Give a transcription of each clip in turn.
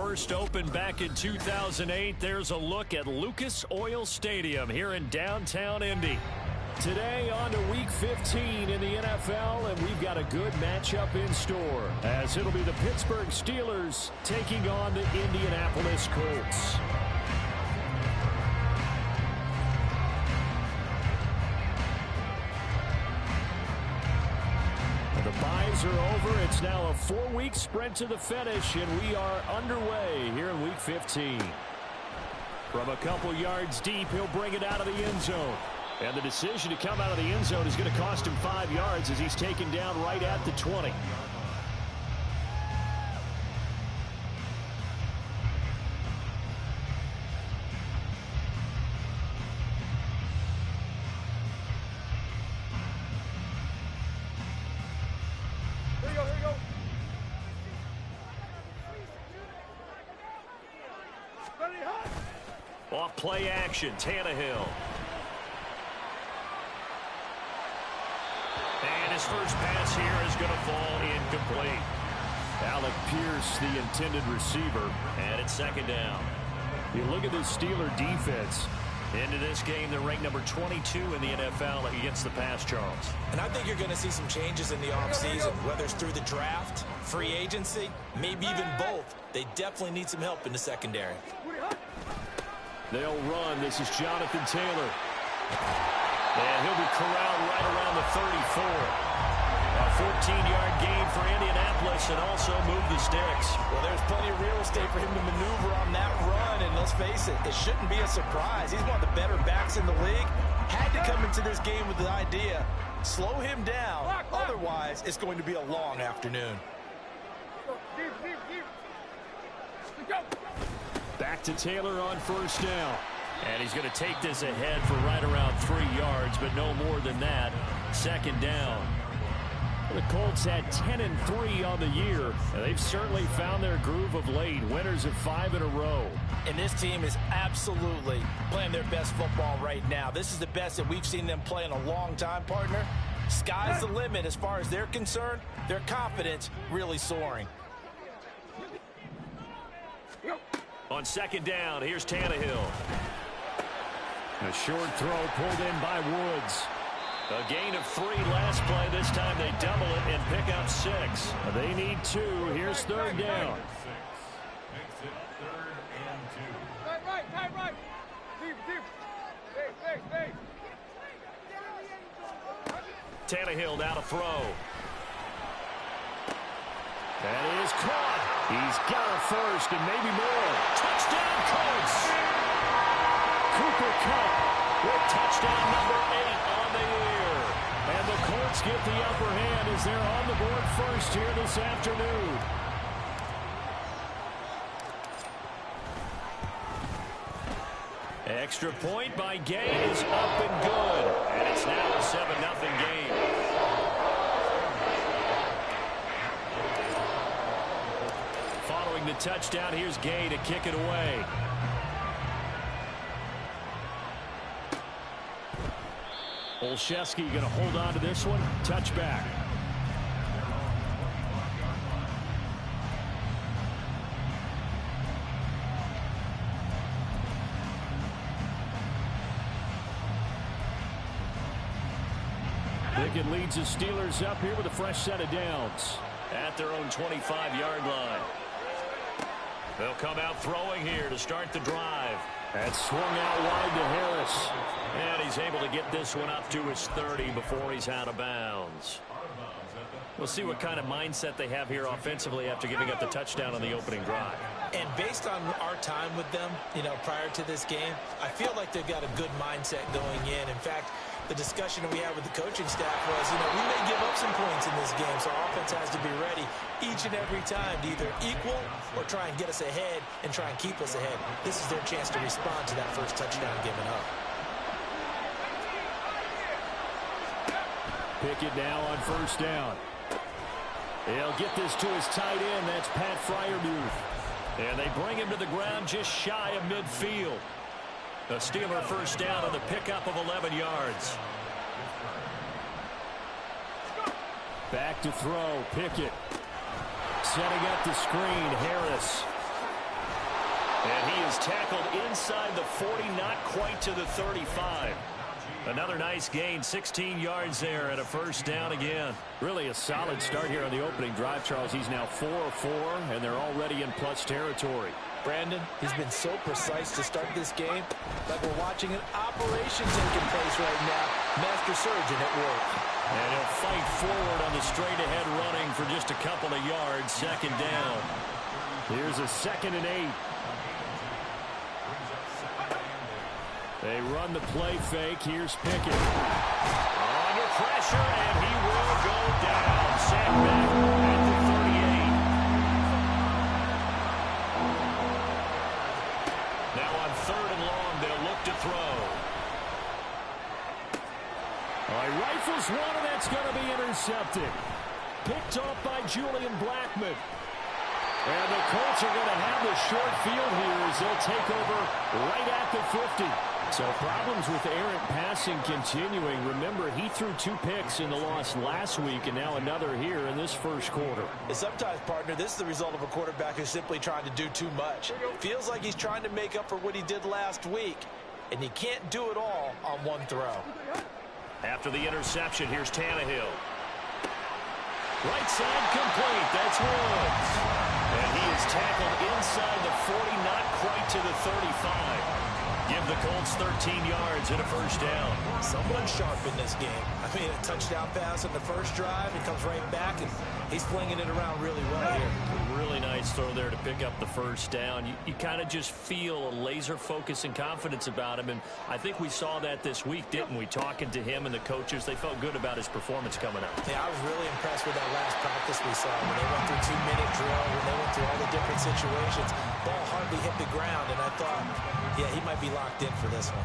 first opened back in 2008, there's a look at Lucas Oil Stadium here in downtown Indy. Today on to Week 15 in the NFL, and we've got a good matchup in store, as it'll be the Pittsburgh Steelers taking on the Indianapolis Colts. The byes are over. It's now a 4-week sprint to the finish, and we are underway here in Week 15. From a couple yards deep, he'll bring it out of the end zone. And the decision to come out of the end zone is going to cost him 5 yards as he's taken down right at the 20. Off play action, Tannehill. And his first pass here is going to fall incomplete. Alec Pierce, the intended receiver, and it's second down. You look at this Steeler defense. Into this game, they're ranked number 22 in the NFL against the pass, Charles. And I think you're going to see some changes in the offseason, whether it's through the draft, free agency, maybe even both. They definitely need some help in the secondary. They'll run. This is Jonathan Taylor. And he'll be corralled right around the 34. A 14-yard gain for Indianapolis and also move the sticks. Well, there's plenty of real estate for him to maneuver on that run. And let's face it, it shouldn't be a surprise. He's one of the better backs in the league. Had to come into this game with the idea, slow him down. Otherwise, it's going to be a long afternoon. Back to Taylor on first down. And he's going to take this ahead for right around 3 yards, but no more than that. Second down. The Colts had 10-3 on the year. They've certainly found their groove of late. Winners of 5 in a row. And this team is absolutely playing their best football right now. This is the best that we've seen them play in a long time, partner. Sky's the limit as far as they're concerned. Their confidence really soaring. On second down, here's Tannehill. A short throw pulled in by Woods. A gain of 3 last play. This time they double it and pick up 6. They need 2. Here's third down. Right. Deep. Tannehill now to throw. That is caught. He's got a first and maybe more. Touchdown, Colts! Cooper Kupp with touchdown number 8 on the year. And the Colts get the upper hand as they're on the board first here this afternoon. Extra point by Gay is up and good. And it's now a 7-0 game. Following the touchdown, here's Gay to kick it away. Olszewski going to hold on to this one. Touchback. Pickett leads the Steelers up here with a fresh set of downs at their own 25-yard line. They'll come out throwing here to start the drive. That swung out wide to Harris. And he's able to get this one up to his 30 before he's out of bounds. We'll see what kind of mindset they have here offensively after giving up the touchdown on the opening drive. And based on our time with them, prior to this game, I feel like they've got a good mindset going in. In fact, the discussion we had with the coaching staff was, we may give up some points in this game, so our offense has to be ready each and every time to either equal or try and get us ahead and try and keep us ahead. This is their chance to respond to that first touchdown given up. Pickett now on first down. He'll get this to his tight end. That's Pat Freiermuth. And they bring him to the ground just shy of midfield. A Steeler first down on the pickup of 11 yards. Back to throw. Pickett setting up the screen. Harris. And he is tackled inside the 40, not quite to the 35. Another nice gain, 16 yards there and a first down again. Really a solid start here on the opening drive, Charles. He's now 4 of 4, and they're already in plus territory. Brandon, he's been so precise to start this game, like we're watching an operation taking place right now. Master surgeon at work. And he'll fight forward on the straight-ahead running for just a couple of yards, second down. Here's a 2nd and 8. They run the play fake. Here's Pickett. Under pressure, and he will go down. Set back at the 38. Now on 3rd and long, they'll look to throw. He rifles one, and that's going to be intercepted. Picked off by Julian Blackmon. And the Colts are going to have the short field here as they'll take over right at the 50. So problems with errant passing continuing. Remember, he threw 2 picks in the loss last week, and now another here in this first quarter. And sometimes, partner, this is the result of a quarterback who's simply trying to do too much. Feels like he's trying to make up for what he did last week, and he can't do it all on one throw. After the interception, here's Tannehill. Right side complete. That's Woods. And he is tackled inside the 40, not quite to the 35. Give the Colts 13 yards and a first down. Someone sharp in this game. I mean, a touchdown pass on the first drive. He comes right back, and he's flinging it around really well here. Really nice throw there to pick up the first down. You kind of just feel a laser focus and confidence about him, and I think we saw that this week, didn't we? Talking to him and the coaches, they felt good about his performance coming up. Yeah, I was really impressed with that last practice we saw when they went through 2-minute drill, when they went through all the different situations. Ball hardly hit the ground, and I thought, yeah, he might be locked in for this one.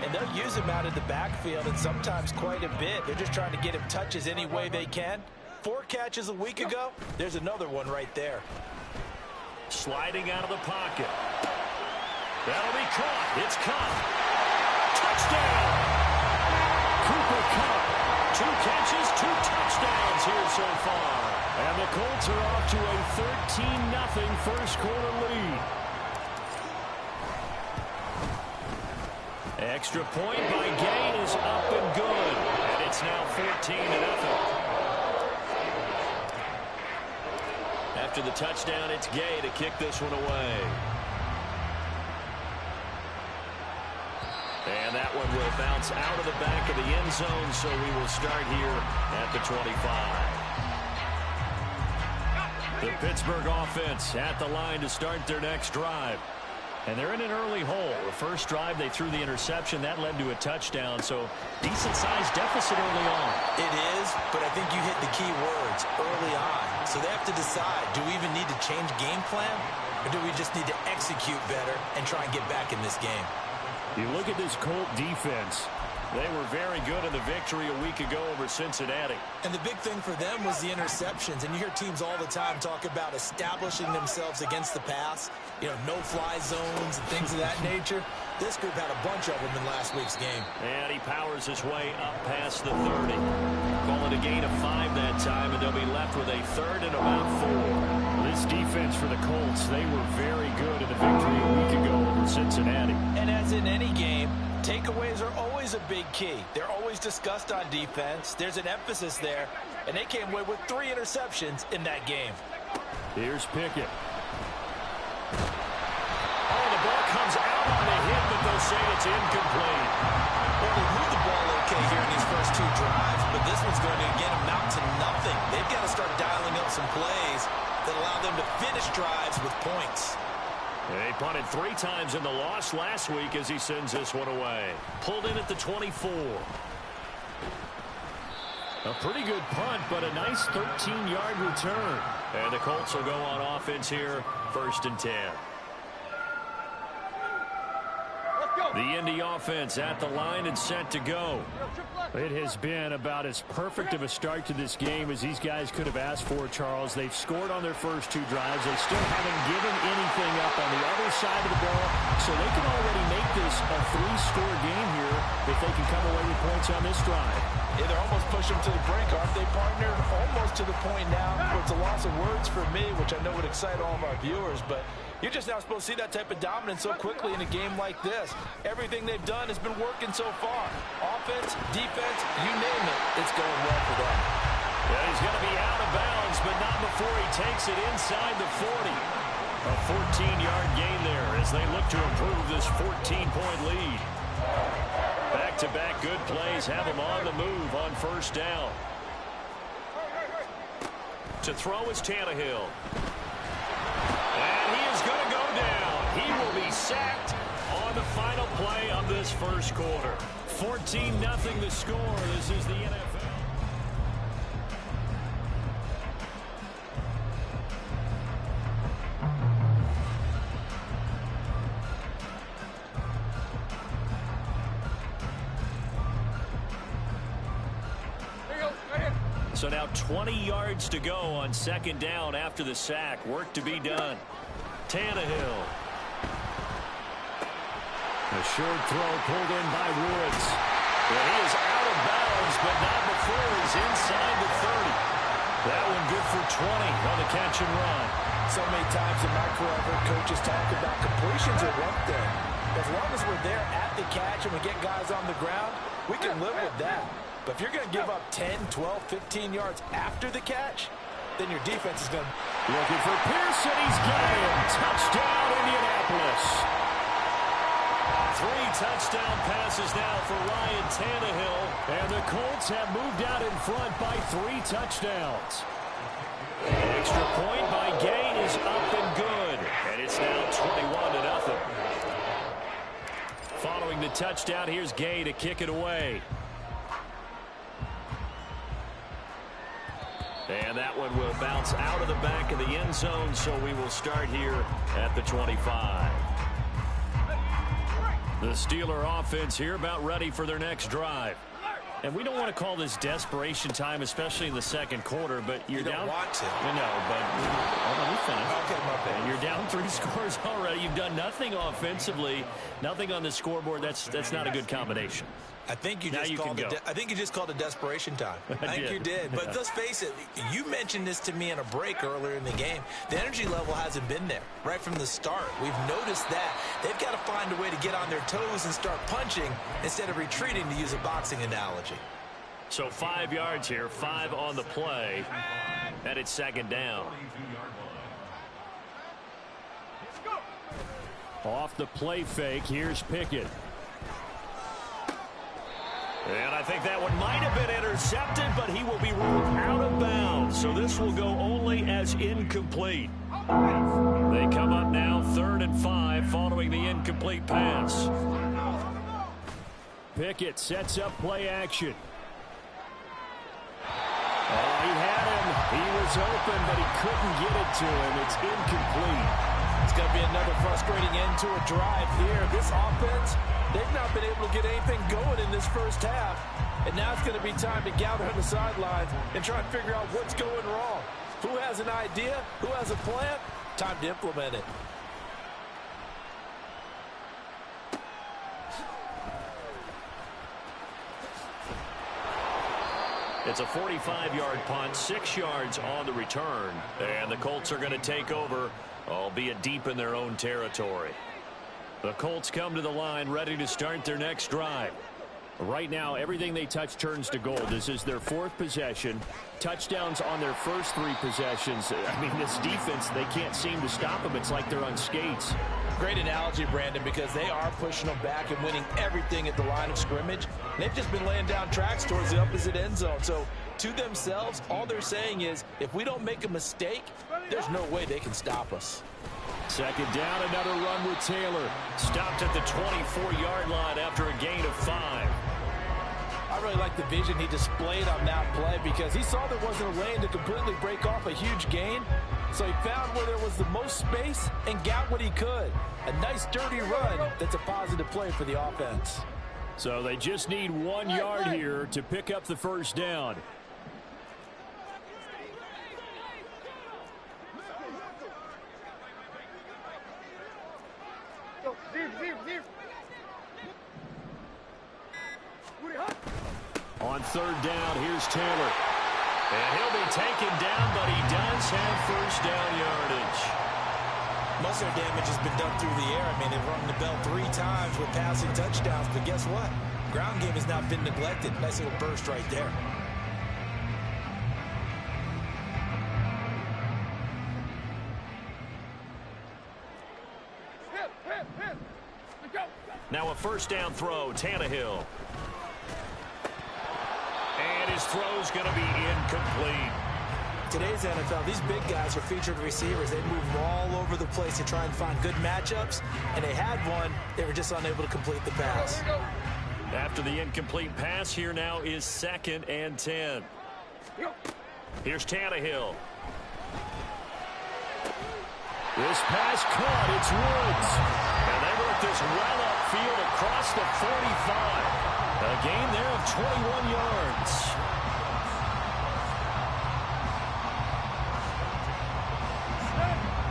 And they'll use him out of the backfield, and sometimes quite a bit. They're just trying to get him touches any way they can. 4 catches a week ago. There's another one right there. Sliding out of the pocket. That'll be caught. It's caught. Touchdown! Cooper Kupp. 2 catches, 2 touchdowns here so far. And the Colts are off to a 13-0 first quarter lead. Extra point by Gain is up and good. And it's now 14-0. After the touchdown, it's Gay to kick this one away. And that one will bounce out of the back of the end zone, so we will start here at the 25. The Pittsburgh offense at the line to start their next drive. And they're in an early hole. The first drive, they threw the interception. That led to a touchdown, so decent-sized deficit early on. It is, but I think you hit the key words, early on. So they have to decide, do we even need to change game plan, or do we just need to execute better and try and get back in this game? You look at this Colt defense. They were very good in the victory a week ago over Cincinnati. And the big thing for them was the interceptions. And you hear teams all the time talk about establishing themselves against the pass, you know, no-fly zones and things of that nature. This group had a bunch of them in last week's game. And he powers his way up past the 30. Call it a gain of 5 that time, and they'll be left with a 3rd and about 4. This defense for the Colts, they were very good in the victory a week ago over Cincinnati. And as in any game, takeaways are always a big key. They're always discussed on defense. There's an emphasis there, and they came away with 3 interceptions in that game. Here's Pickett. Oh, the ball comes out on the hit, but they'll say it's incomplete. Well, they moved the ball okay here in these first 2 drives, but this one's going to, again, amount to nothing. They've got to start dialing up some plays that allow them to finish drives with points. They punted 3 times in the loss last week as he sends this one away. Pulled in at the 24. A pretty good punt, but a nice 13-yard return. And the Colts will go on offense here, 1st and 10. The Indy offense at the line and set to go. It has been about as perfect of a start to this game as these guys could have asked for, Charles. They've scored on their first 2 drives. They still haven't given anything up on the other side of the ball, so they can already make this a 3-score game here if they can come away with points on this drive. Yeah, they're almost pushing them to the brink, aren't they, partner? Almost to the point now where it's a loss of words for me, which I know would excite all of our viewers, but you're just now supposed to see that type of dominance so quickly in a game like this. Everything they've done has been working so far. Offense, defense, you name it, it's going well for them. Yeah, he's going to be out of bounds, but not before he takes it inside the 40. A 14-yard gain there as they look to improve this 14-point lead. Back-to-back good plays have him on the move on first down. To throw is Tannehill. And he is going to go down. He will be sacked on the final play of this first quarter. 14-0 the score. This is the NFL. So now 20 yards to go on second down after the sack. Work to be done. Tannehill. A short throw pulled in by Woods. Well, he is out of bounds, but not before he's inside the 30. That one good for 20 on the catch and run. So many times in my career, I've heard coaches talk about completions are one thing. As long as we're there at the catch and we get guys on the ground, we can live with that. But if you're going to give up 10, 12, 15 yards after the catch, then your defense is going to... Looking for Pearson. He's got him. Touchdown, Indianapolis. 3 touchdown passes now for Ryan Tannehill. And the Colts have moved out in front by 3 touchdowns. Extra point by Gay is up and good. And it's now 21-0. Following the touchdown, here's Gay to kick it away. And that one will bounce out of the back of the end zone, so we will start here at the 25. The Steeler offense here about ready for their next drive. And we don't want to call this desperation time, especially in the second quarter, but you're down. You don't want to. I know, but let me finish. Okay, my bad. You're down 3 scores already. You've done nothing offensively, nothing on the scoreboard. That's not a good combination. I think you just called it desperation time. I think you did. But let's face it, you mentioned this to me in a break earlier in the game. The energy level hasn't been there right from the start. We've noticed that. They've got to find a way to get on their toes and start punching instead of retreating, to use a boxing analogy. So 5 yards here, 5 on the play, and it's second down. Off the play fake, here's Pickett. And I think that one might have been intercepted, but he will be ruled out of bounds. So this will go only as incomplete. They come up now 3rd and 5 following the incomplete pass. Pickett sets up play action. Oh, he had him. He was open, but he couldn't get it to him. It's incomplete. It's going to be another frustrating end to a drive here. This offense, they've not been able to get anything going in this first half. And now it's going to be time to gather on the sidelines and try and figure out what's going wrong. Who has an idea? Who has a plan? Time to implement it. It's a 45-yard punt, 6 yards on the return. And the Colts are going to take over, albeit deep in their own territory. The Colts come to the line ready to start their next drive. Right now, everything they touch turns to gold. This is their 4th possession. Touchdowns on their first 3 possessions. I mean, this defense, they can't seem to stop them. It's like they're on skates. Great analogy, Brandon, because they are pushing them back and winning everything at the line of scrimmage. They've just been laying down tracks towards the opposite end zone. So, to themselves, all they're saying is, if we don't make a mistake, there's no way they can stop us. Second down, another run with Taylor. Stopped at the 24-yard line after a gain of 5. I really like the vision he displayed on that play because he saw there wasn't a lane to completely break off a huge gain. So he found where there was the most space and got what he could. A nice, dirty run that's a positive play for the offense. So they just need 1 yard here to pick up the first down. On third down, here's Taylor. And he'll be taken down, but he does have first down yardage. Most of their damage has been done through the air. I mean, they've rung the bell 3 times with passing touchdowns, but guess what? Ground game has not been neglected. Nice little burst right there. Now a first down throw, Tannehill. And his throw's going to be incomplete. Today's NFL, these big guys are featured receivers. They move all over the place to try and find good matchups, and they had one. They were just unable to complete the pass. After the incomplete pass, here now is 2nd and 10. Here's Tannehill. This pass caught. It's Woods. And they work this well upfield across the 45. A gain there of 21 yards.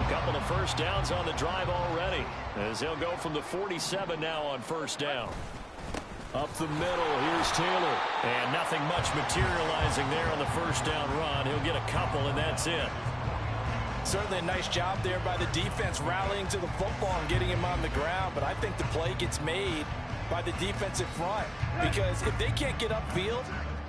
A couple of first downs on the drive already, as they'll go from the 47 now on first down. Up the middle, here's Taylor. And nothing much materializing there on the first down run. He'll get a couple, and that's it. Certainly a nice job there by the defense rallying to the football and getting him on the ground, but I think the play gets made by the defensive front, because if they can't get upfield,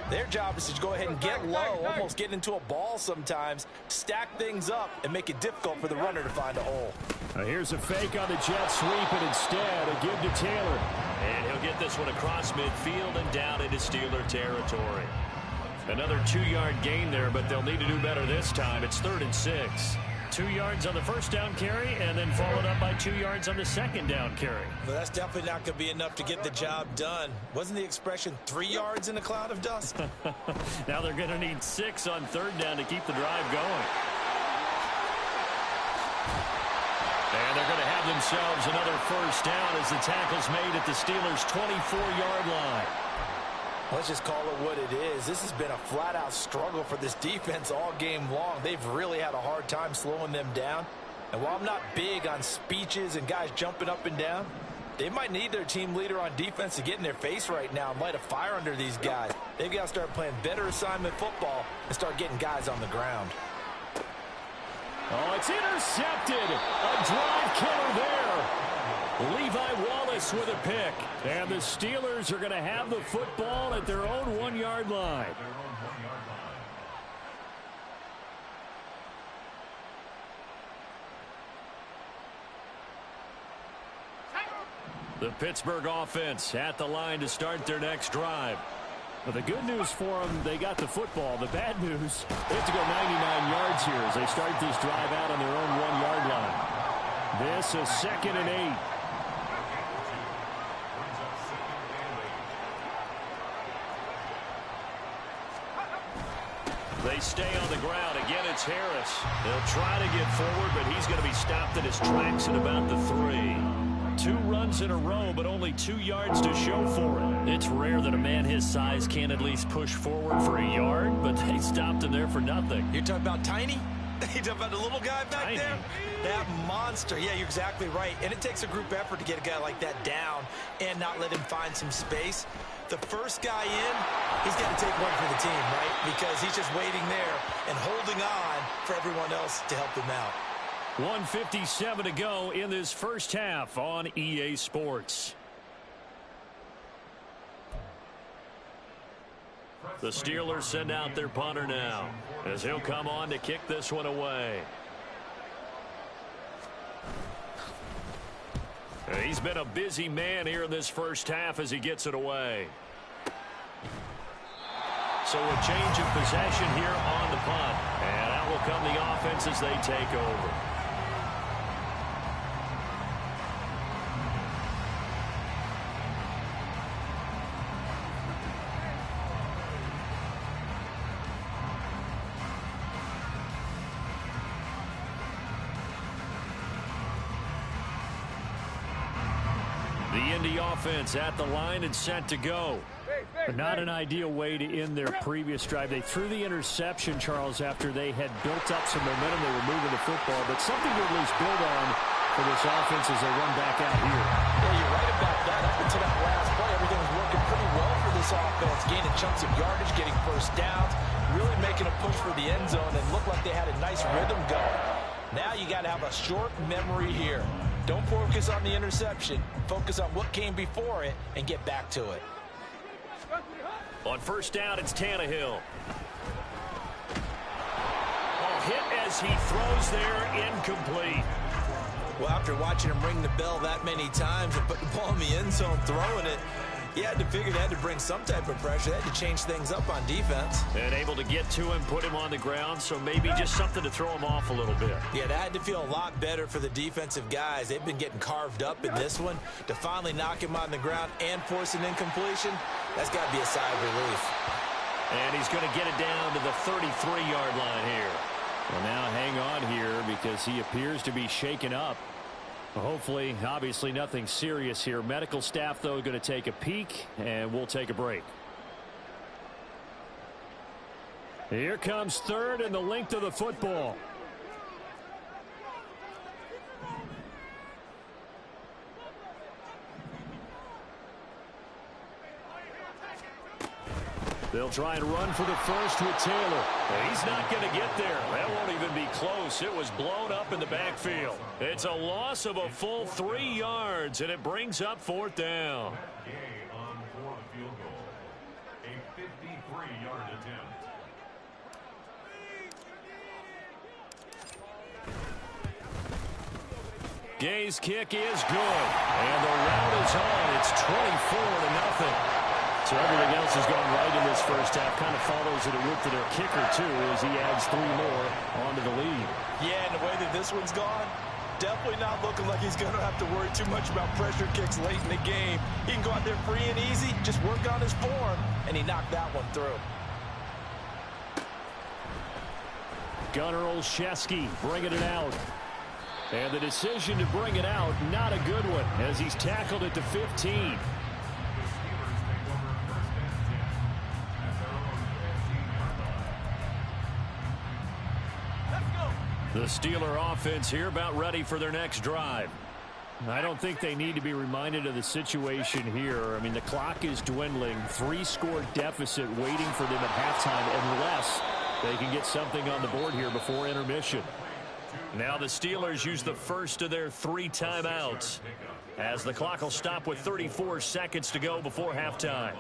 their job is to go ahead and get low, almost get into a ball sometimes, stack things up, and make it difficult for the runner to find a hole. Here's a fake on the jet sweep, and instead a give to Taylor. And he'll get this one across midfield and down into Steeler territory. Another 2-yard gain there, but they'll need to do better this time. It's 3rd and 6. 2 yards on the first down carry, and then followed up by 2 yards on the second down carry. Well, that's definitely not going to be enough to get the job done. Wasn't the expression 3 yards in a cloud of dust? Now they're going to need 6 on third down to keep the drive going. And they're going to have themselves another first down as the tackle's made at the Steelers' 24-yard line. Let's just call it what it is. This has been a flat-out struggle for this defense all game long. They've really had a hard time slowing them down. And while I'm not big on speeches and guys jumping up and down, they might need their team leader on defense to get in their face right now and light a fire under these guys. They've got to start playing better assignment football and start getting guys on the ground. Oh, it's intercepted. A drive killer there. Levi Wallace with a pick. And the Steelers are going to have the football at their own 1-yard line. The Pittsburgh offense at the line to start their next drive. Well, the good news for them, they got the football. The bad news, they have to go 99 yards here as they start this drive out on their own 1-yard line. This is 2nd and 8. They stay on the ground. Again, it's Harris. They'll try to get forward, but he's going to be stopped at his tracks at about the 3. 2 runs in a row, but only 2 yards to show for it. It's rare that a man his size can't at least push forward for a yard, but they stopped him there for nothing. You're talking about Tiny? You're talking about the little guy back Tiny. there? That monster. Yeah, you're exactly right. And it takes a group effort to get a guy like that down and not let him find some space. The first guy in, he's got to take one for the team, right? Because he's just waiting there and holding on for everyone else to help him out. 1:57 to go in this first half on EA Sports. The Steelers send out their punter now as he'll come on to kick this one away. He's been a busy man here in this first half as he gets it away. So a change of possession here on the punt. And out will come the offense as they take over. The Indy offense at the line and set to go. But not an ideal way to end their previous drive. They threw the interception, Charles, after they had built up some momentum. They were moving the football, but something to at least build on for this offense as they run back out here. Yeah, you're right about that. Up until that last play, everything was working pretty well for this offense. offense, gaining chunks of yardage, getting first downs, really making a push for the end zone, and looked like they had a nice rhythm going. Now you got to have a short memory here. Don't focus on the interception. Focus on what came before it and get back to it. On first down, it's Tannehill. Hit as he throws there, incomplete. Well, after watching him ring the bell that many times and put the ball in the end zone, throwing it, he had to figure they had to bring some type of pressure. They had to change things up on defense. And able to get to him, put him on the ground, so maybe just something to throw him off a little bit. Yeah, that had to feel a lot better for the defensive guys. They've been getting carved up in this one. To finally knock him on the ground and force an incompletion, that's got to be a sigh of relief. And he's going to get it down to the 33-yard line here. Well, now hang on here because he appears to be shaken up. Hopefully, obviously nothing serious here. Medical staff, though, going to take a peek, and we'll take a break. Here comes third and the length of the football. They'll try and run for the first with Taylor. He's not going to get there. That won't even be close. It was blown up in the backfield. It's a loss of a full 3 yards, and it brings up fourth down. A 53-yard attempt. Gay's kick is good. And the route is on. It's 24-0. So everything else has gone right in this first half. Kind of follows it with to their kicker, too, as he adds 3 more onto the lead. Yeah, and the way that this one's gone, definitely not looking like he's going to have to worry too much about pressure kicks late in the game. He can go out there free and easy, just work on his form, and he knocked that one through. Gunnar Olszewski bringing it out. And the decision to bring it out, not a good one, as he's tackled at the 15. The Steeler offense here about ready for their next drive. I don't think they need to be reminded of the situation here. I mean, the clock is dwindling. 3-score deficit waiting for them at halftime unless they can get something on the board here before intermission. Now the Steelers use the first of their 3 timeouts as the clock will stop with 34 seconds to go before halftime.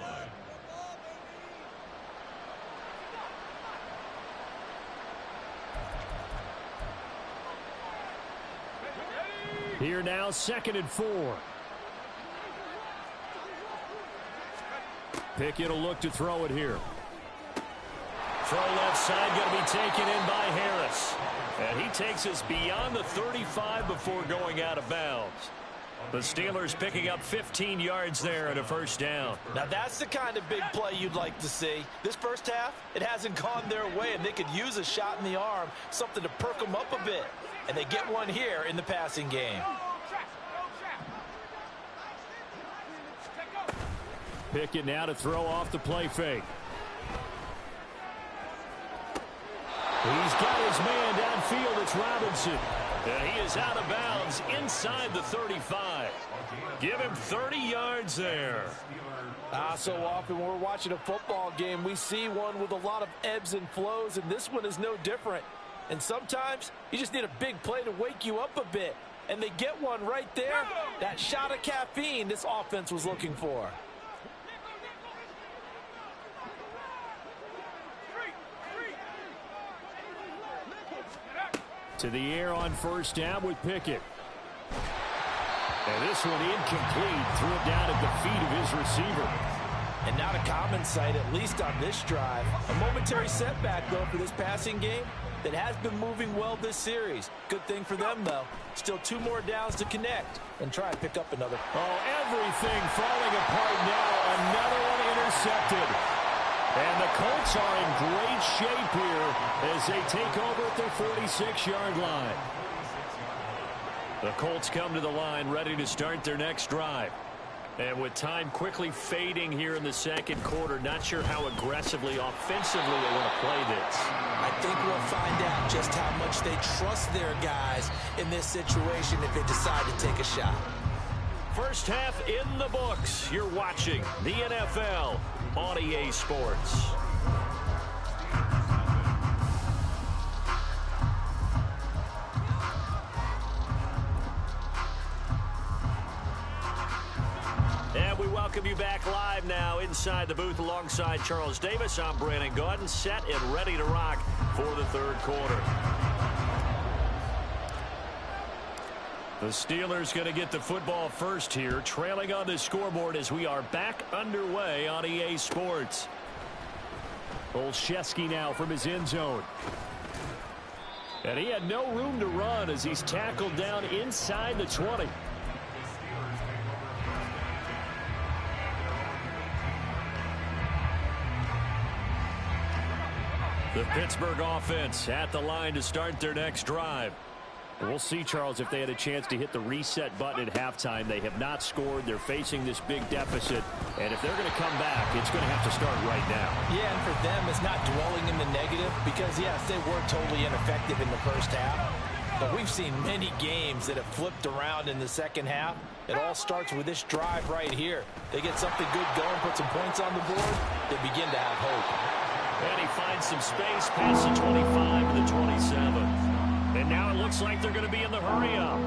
Here now, 2nd and 4. Pickett will look to throw it here. Throw left side going to be taken in by Harris. And he takes us beyond the 35 before going out of bounds. The Steelers picking up 15 yards there and a first down. Now that's the kind of big play you'd like to see. This first half, it hasn't gone their way, and they could use a shot in the arm, something to perk them up a bit. And they get one here in the passing game. Pickett now to throw off the play fake. He's got his man downfield. It's Robinson. And he is out of bounds inside the 35. Give him 30 yards there. So often when we're watching a football game, we see one with a lot of ebbs and flows, and this one is no different. And sometimes you just need a big play to wake you up a bit. And they get one right there. That shot of caffeine this offense was looking for. To the air on first down with Pickett. And this one incomplete. Threw it down at the feet of his receiver. And not a common sight, at least on this drive. A momentary setback, though, for this passing game that has been moving well this series. Good thing for them, though. Still 2 more downs to connect and try and pick up another. Oh, everything falling apart now. Another one intercepted. And the Colts are in great shape here as they take over at their 46-yard line. The Colts come to the line ready to start their next drive. And with time quickly fading here in the second quarter, not sure how aggressively, offensively they want to play this. I think we'll find out just how much they trust their guys in this situation if they decide to take a shot. First half in the books. You're watching the NFL on EA Sports. And we welcome you back live now inside the booth alongside Charles Davis. I'm Brandon Gaudin, set and ready to rock for the third quarter. The Steelers going to get the football first here, trailing on the scoreboard as we are back underway on EA Sports. Olszewski now from his end zone. And he had no room to run as he's tackled down inside the 20. The Pittsburgh offense at the line to start their next drive. We'll see, Charles, if they had a chance to hit the reset button at halftime. They have not scored. They're facing this big deficit. And if they're going to come back, it's going to have to start right now. Yeah, and for them, it's not dwelling in the negative because, yes, they were totally ineffective in the first half. But we've seen many games that have flipped around in the second half. It all starts with this drive right here. They get something good going, put some points on the board, they begin to have hope. And he finds some space past the 25 to the 27. And now it looks like they're going to be in the hurry-up.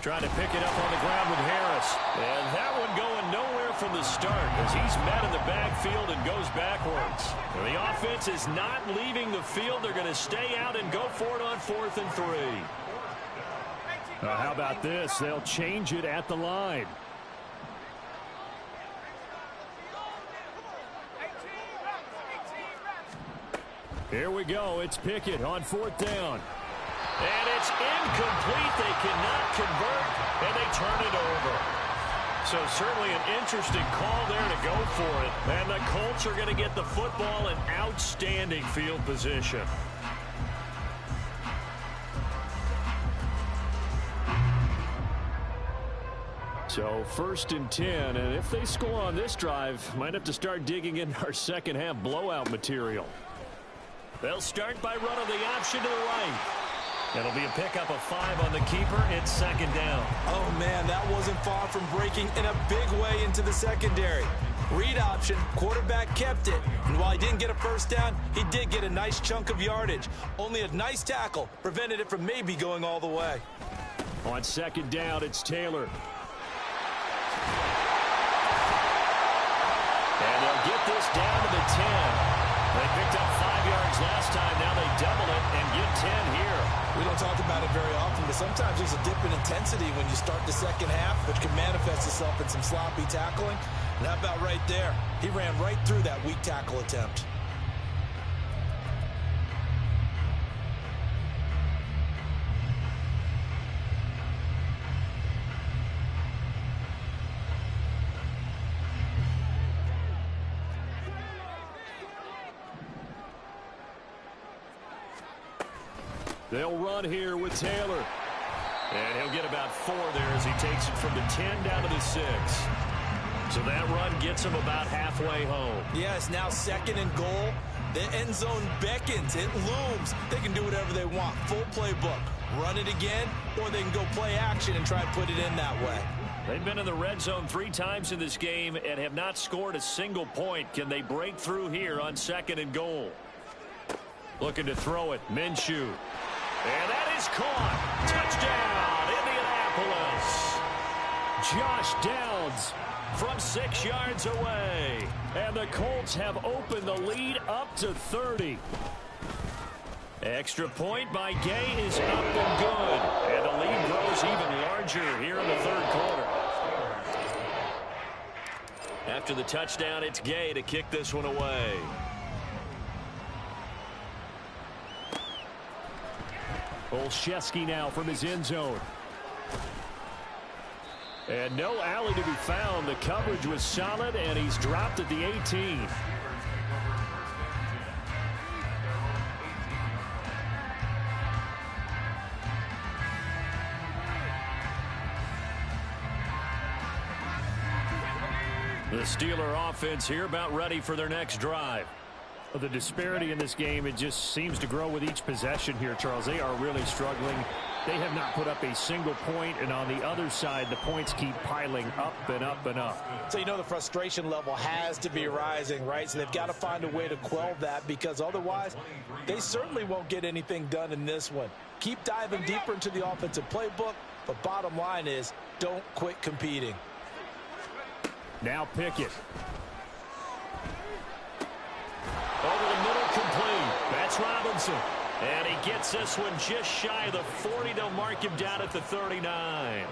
Trying to pick it up on the ground with Harris. And that one going nowhere from the start as he's met in the backfield and goes backwards. And the offense is not leaving the field. They're going to stay out and go for it on 4th and 3. How about this? They'll change it at the line. Here we go. It's Pickett on 4th down. And it's incomplete. They cannot convert, and they turn it over. So certainly an interesting call there to go for it. And the Colts are going to get the football in outstanding field position. So 1st and 10, and if they score on this drive, might have to start digging in our second half blowout material. They'll start by running the option to the right. It'll be a pickup of 5 on the keeper. It's 2nd down. Oh, man, that wasn't far from breaking in a big way into the secondary. Read option, quarterback kept it. And while he didn't get a first down, he did get a nice chunk of yardage. Only a nice tackle prevented it from maybe going all the way. On 2nd down, it's Taylor. And they'll get this down to the 10. They picked up 5 yards last time. Now they double it and get 10 here. We don't talk about it very often, but sometimes there's a dip in intensity when you start the second half, which can manifest itself in some sloppy tackling. And how about right there? He ran right through that weak tackle attempt. They'll run here with Taylor. And he'll get about 4 there as he takes it from the 10 down to the 6. So that run gets him about halfway home. Yes, now 2nd and goal. The end zone beckons. It looms. They can do whatever they want. Full playbook. Run it again, or they can go play action and try and put it in that way. They've been in the red zone 3 times in this game and have not scored a single point. Can they break through here on 2nd and goal? Looking to throw it. Minshew. And that is caught. Touchdown, Indianapolis. Josh Downs from 6 yards away. And the Colts have opened the lead up to 30. Extra point by Gay is up and good. And the lead grows even larger here in the 3rd quarter. After the touchdown, it's Gay to kick this one away. Olszewski now from his end zone. And no alley to be found. The coverage was solid, and he's dropped at the 18. The Steeler offense here about ready for their next drive. The disparity in this game, it just seems to grow with each possession here, Charles. They are really struggling. They have not put up a single point, and on the other side, the points keep piling up and up and up. So you know the frustration level has to be rising, right? So they've got to find a way to quell that, because otherwise they certainly won't get anything done in this one. Keep diving deeper into the offensive playbook, but bottom line is don't quit competing. Now Pickett. Over the middle, complete. That's Robinson. And he gets this one just shy of the 40. They'll mark him down at the 39.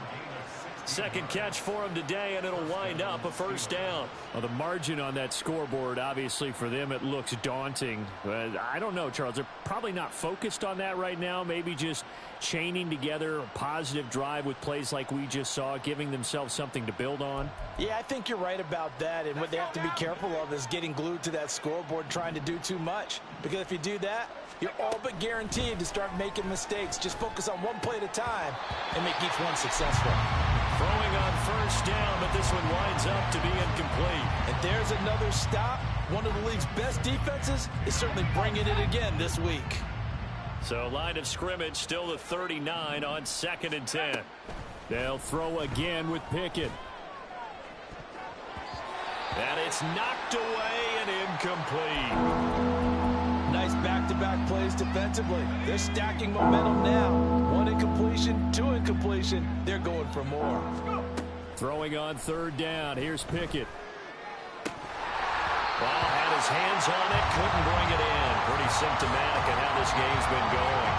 Second catch for him today, and it'll wind up a first down. Well, the margin on that scoreboard, obviously for them, it looks daunting. But I don't know, Charles. They're probably not focused on that right now. Maybe just chaining together a positive drive with plays like we just saw, giving themselves something to build on. Yeah, I think you're right about that. And what they have to be careful of is getting glued to that scoreboard, trying to do too much. Because if you do that, you're all but guaranteed to start making mistakes. Just focus on one play at a time and make each one successful. Throwing on first down, but this one winds up to be incomplete. And there's another stop. One of the league's best defenses is certainly bringing it again this week. So line of scrimmage still the 39 on 2nd and 10. They'll throw again with Pickett. And it's knocked away and incomplete. Nice back-to-back plays defensively. They're stacking momentum now. One incompletion, two incompletion. They're going for more. Throwing on 3rd down. Here's Pickett. Well, had his hands on it, couldn't bring it in. Pretty symptomatic of how this game's been going.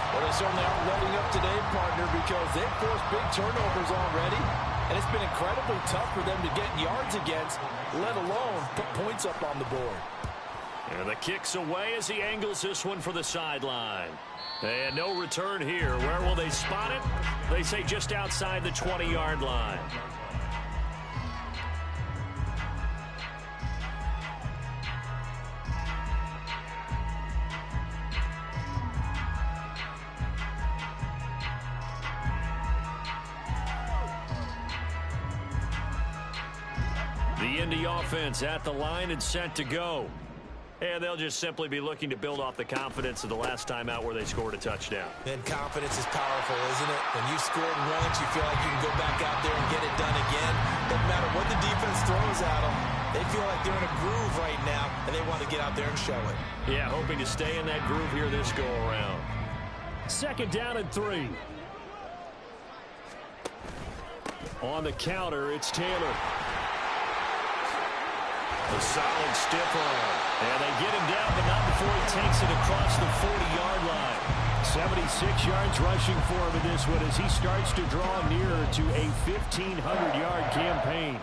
Well, they certainly aren't letting up today, partner, because they've forced big turnovers already. And it's been incredibly tough for them to get yards against, let alone put points up on the board. And the kick's away as he angles this one for the sideline. And no return here. Where will they spot it? They say just outside the 20-yard line. The Indy offense at the line and set to go. And they'll just simply be looking to build off the confidence of the last time out where they scored a touchdown. And confidence is powerful, isn't it? When you scored once, you feel like you can go back out there and get it done again. Doesn't matter what the defense throws at them. They feel like they're in a groove right now, and they want to get out there and show it. Yeah, hoping to stay in that groove here this go-around. 2nd down and 3. On the counter, it's Taylor. A solid stiff arm. And they get him down, but not before he takes it across the 40-yard line. 76 yards rushing for him in this one as he starts to draw nearer to a 1,500-yard campaign.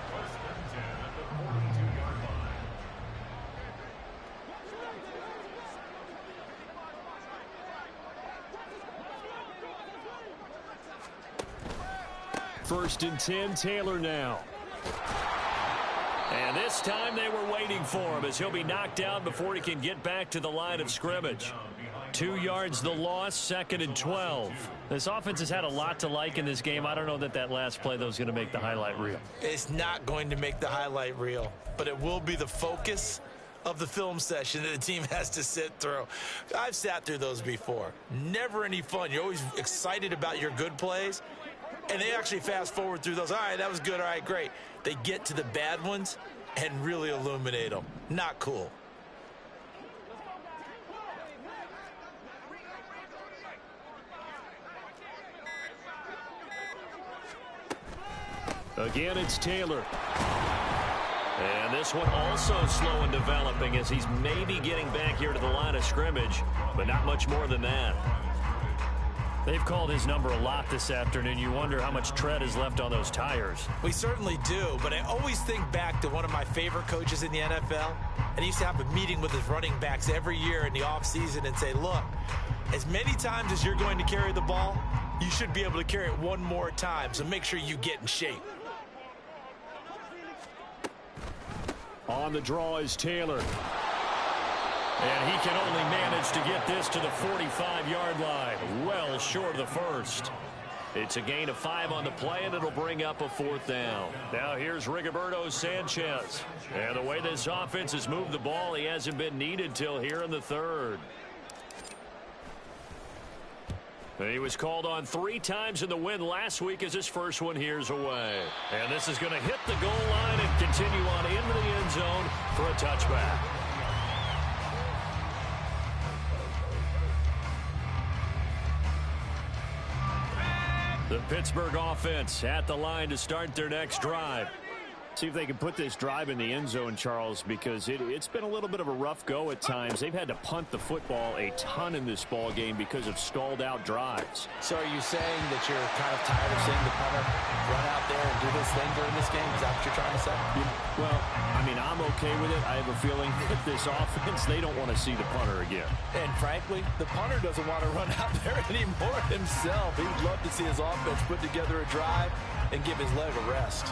First and 10, Taylor now. And this time they were waiting for him as he'll be knocked down before he can get back to the line of scrimmage. 2 yards the loss, 2nd and 12. This offense has had a lot to like in this game. I don't know that last play, though, is going to make the highlight reel. It's not going to make the highlight reel, but it will be the focus of the film session that the team has to sit through. I've sat through those before. Never any fun. You're always excited about your good plays, and they actually fast forward through those. All right, that was good. All right, great. They get to the bad ones and really illuminate them. Not cool. Again, it's Taylor. And this one also slow in developing as he's maybe getting back here to the line of scrimmage, but not much more than that. They've called his number a lot this afternoon. You wonder how much tread is left on those tires. We certainly do, but I always think back to one of my favorite coaches in the NFL, and he used to have a meeting with his running backs every year in the offseason and say, look, as many times as you're going to carry the ball, you should be able to carry it one more time, so make sure you get in shape. On the draw is Taylor. And he can only manage to get this to the 45-yard line, well short of the first. It's a gain of 5 on the play, and it'll bring up a 4th down. Now here's Rigoberto Sanchez. And the way this offense has moved the ball, he hasn't been needed till here in the 3rd. And he was called on 3 times in the win last week as his first one here's away. And this is going to hit the goal line and continue on into the end zone for a touchback. The Pittsburgh offense at the line to start their next drive. See if they can put this drive in the end zone, Charles, because it's been a little bit of a rough go at times. They've had to punt the football a ton in this ball game because of stalled out drives. So are you saying that you're kind of tired of seeing the punter run out there and do this thing during this game? Is that what you're trying to say? Well, I mean, I'm okay with it. I have a feeling that this offense, they don't want to see the punter again. And frankly, the punter doesn't want to run out there anymore himself. He'd love to see his offense put together a drive and give his leg a rest.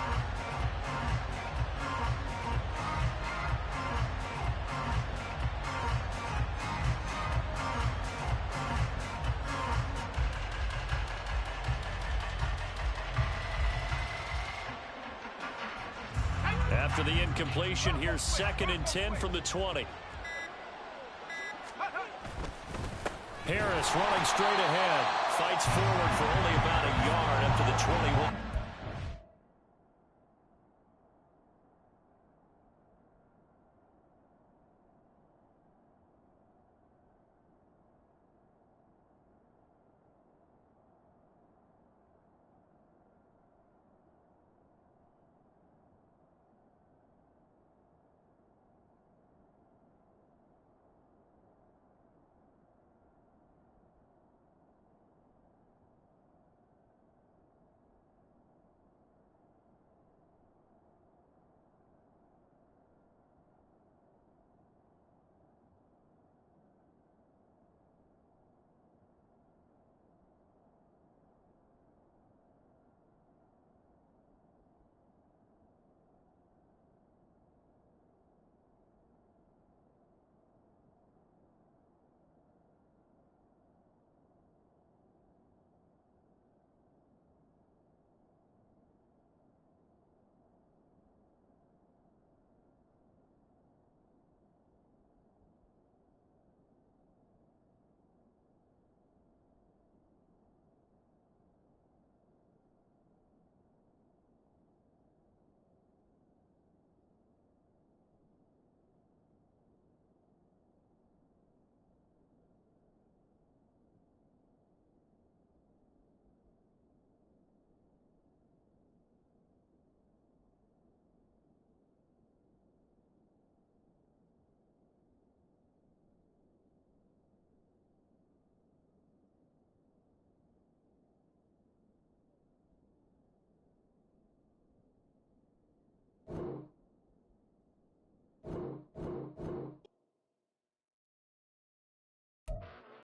After the incompletion, here's 2nd and 10 from the 20. Harris running straight ahead. Fights forward for only about a